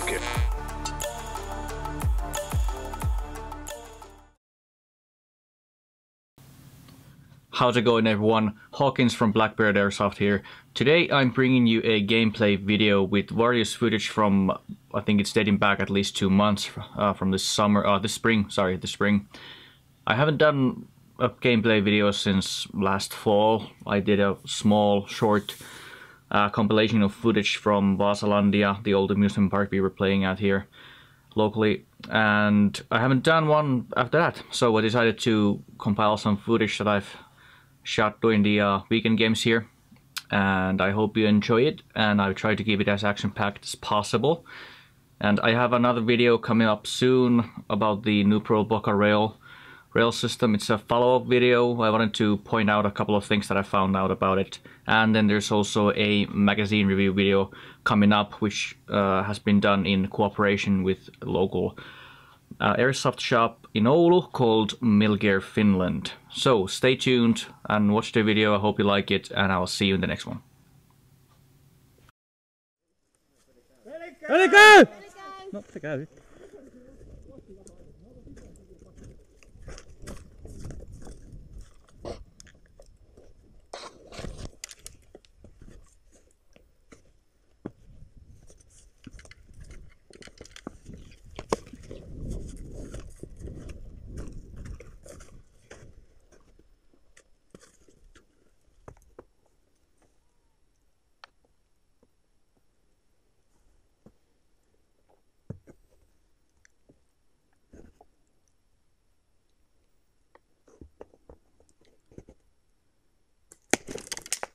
Okay. How's it going, everyone? Hawkins from Blackbeard Airsoft here. Today I'm bringing you a gameplay video with various footage from, I think it's dating back at least 2 months from this spring. I haven't done a gameplay video since last fall. I did a small, short compilation of footage from Vasalandia, the old amusement park we were playing at here locally, and I haven't done one after that. So I decided to compile some footage that I've shot during the weekend games here, and I hope you enjoy it, and I've tried to keep it as action-packed as possible. And I have another video coming up soon about the new Pro Boca rail system. It's a follow-up video. I wanted to point out a couple of things that I found out about it, and then there's also a magazine review video coming up, which has been done in cooperation with a local airsoft shop in Oulu called Milgear Finland. So stay tuned and watch the video. I hope you like it, and I'll see you in the next one. No, se käy.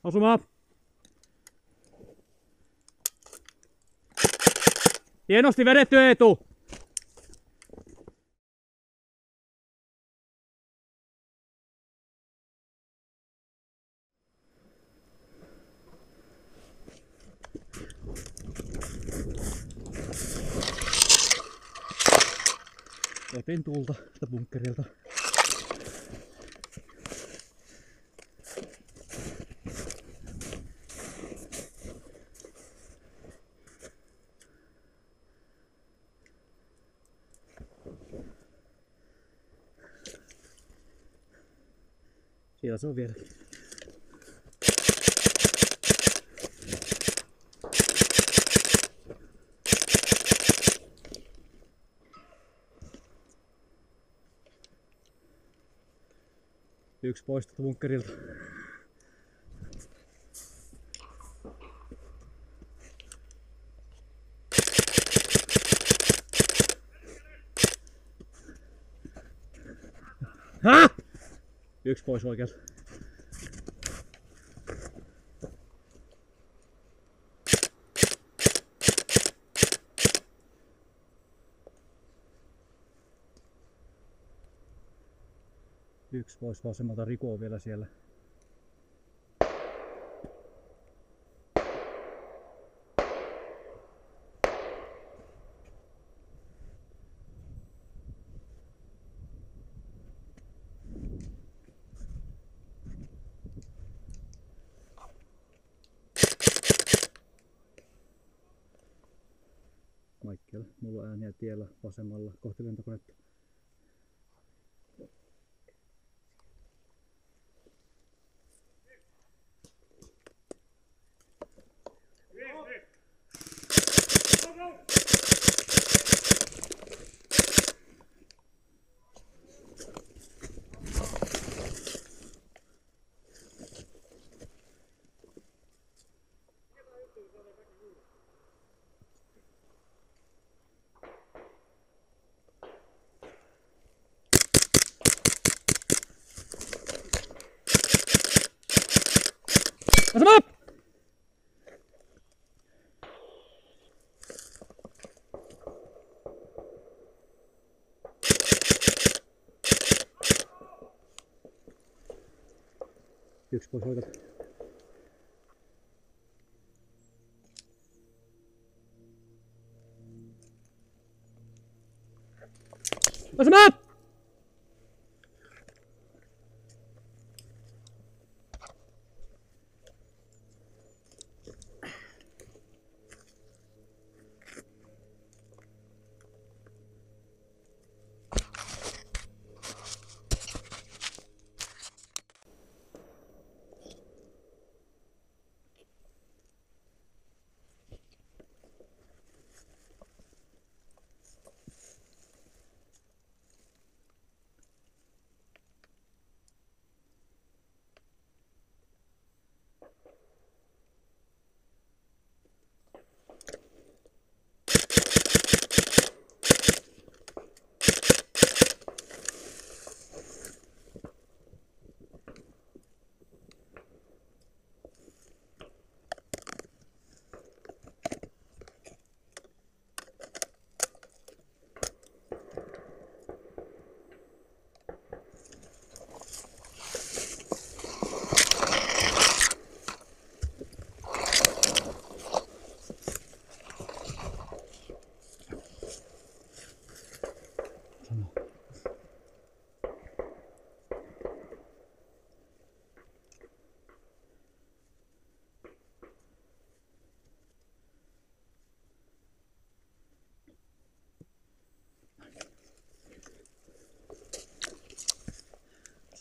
Osuma! Hienosti vedetty, Eetu! Otin tulta tästä bunkkerilta. Siellä se on vieläkin. Yksi poistettu bunkkerilta. Häh? Yksi pois oikealta. Yksi pois vasemmalta, Riku on vielä siellä. Michael, mulla on ääniä tiellä vasemmalla kohti lentokonetta. Asema! Yksi pois oikealta. Asema!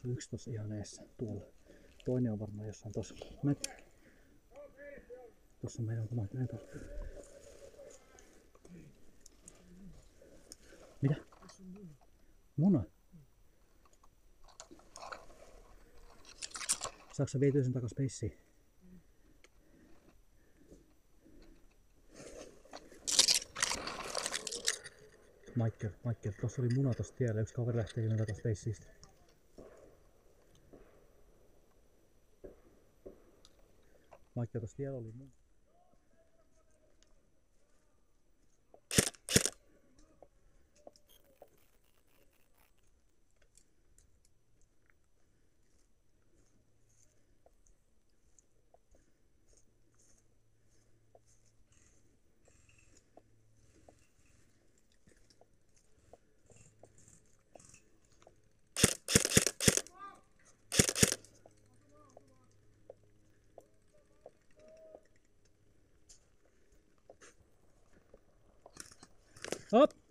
Tuossa on yksi tossa ihan eessä tuolla. Toinen on varmaan jossain tossa. Tossa on meidän oma näin tossa. Mitä? Muna? Saatko sä vietyä sen takas peissiin? Michael, tossa oli muna tossa tiellä. Yksi kaveri lähtee sen takas peissiistä. Michael, tossa tiellä oli muna. Up!